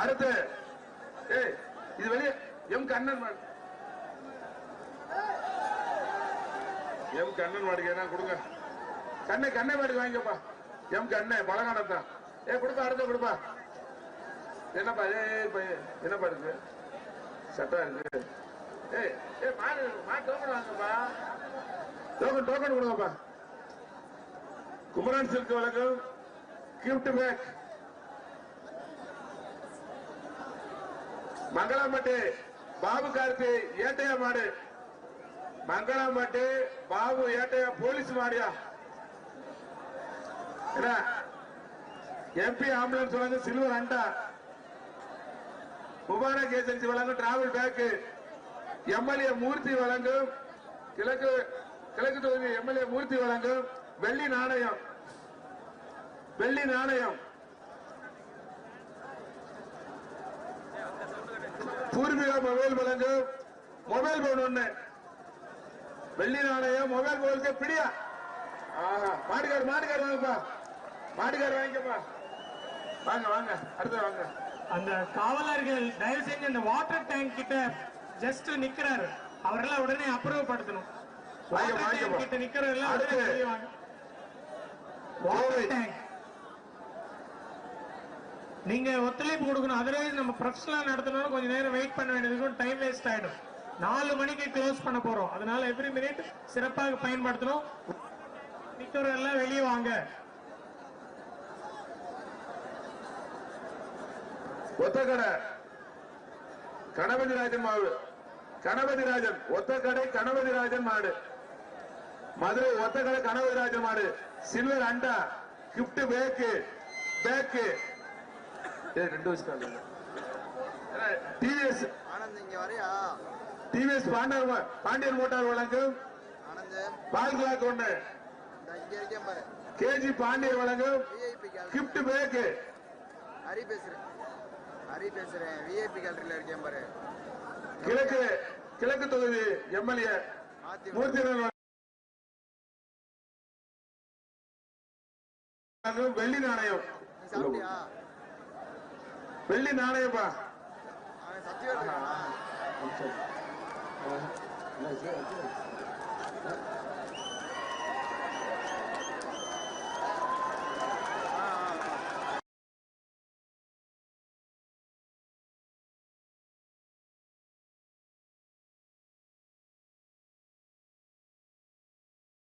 அடுத்து இது வெளியே எம் கண்ணன் மாடுக்கு என்ன கொடுங்க. கண்ணை மாடுக்கு வாங்கிக்கப்பா. எம் கண்ணை பழங்கானத்தான். கொடுப்பா. அடுத்த கொடுப்பா. என்னப்பா என்னப்பா இருக்கு சட்டா இருக்கு. மாடு டோக்கன் வாங்கப்பா. டோக்கன் கொடுங்கப்பா. குமரன் சில்க் வழங்கும் கிஃப்ட் பேக். மங்களாம்பட்டி பாபு கார்த்தி ஏட்டையா மாடு. மங்களாம்பட்டி பாபு ஏட்டையா போலீஸ் மாடியா. எம்பி ஆம்புலன்ஸ் வழங்கும் சில்வர் அண்டா. முபாரக் ஏஜென்சி வழங்கும் டிராவல் பேக். எம்எல்ஏ மூர்த்தி வழங்கும் கிழக்கு தொகுதி எம்எல்ஏ மூர்த்தி வழங்கும் வெள்ளி நாணயம். பூர்வீகா மொபைல் வழங்கும் மொபைல் போன் 1. வெள்ளி நாணயம் மொபைல் போனுக்கு பிடியா. மாடுகார் வாங்கப்பா. மாடுகார் வாங்கிக்கப்பா. வாங்க அடுத்த வாங்க. அந்த காவலர்கள் தயவு செஞ்சு அந்த வாட்டர் டேங்க் கிட்ட ஜஸ்ட் நிக்கிறாரு, அவரெல்லாம் உடனே அப்ரூவ் படுத்தணும். கிட்ட நிக்கிறவரெல்லாம் உடனே வாட்டர் டேங்க் நீங்க ஒத்துழைப்பு கொடுக்கணும். அதர்வைஸ் நம்ம ப்ரொஃபஷனலா நடத்தணும். கொஞ்சம் நேரம் வெயிட் பண்ண வேண்டியது, டைம் வேஸ்ட் ஆயிடும். 4 மணிக்கு க்ளோஸ் பண்ண போறோம். அதனால எவ்ரி மினிட் சிறப்பாக பயன்படுத்தணும். நிக்கிறவரெல்லாம் வெளியே வாங்க. ஒத்தக்கடை கணபதிராஜன் மாவு. ஒத்தக்கடை கணபதிராஜன் மாடு. மதுரை ஒத்தக்கடை கணபதிராஜன் மாடு. சில்வர் அண்டா gift pack. 2 TVS Pandian motor வழங்கும் பால் கிளாக் 1. கேஜி பாண்டியன் வழங்கும் கிஃப்ட் பேக்கு. ஹரி பேசுறேன். விஐபி கேலரியில இருக்கேன் பாரு. கிழக்கு தொகுதி எம்எல்ஏ மூர்த்தி வெள்ளி நாணயம். வெள்ளி நாணயப்பா. சத்தியம்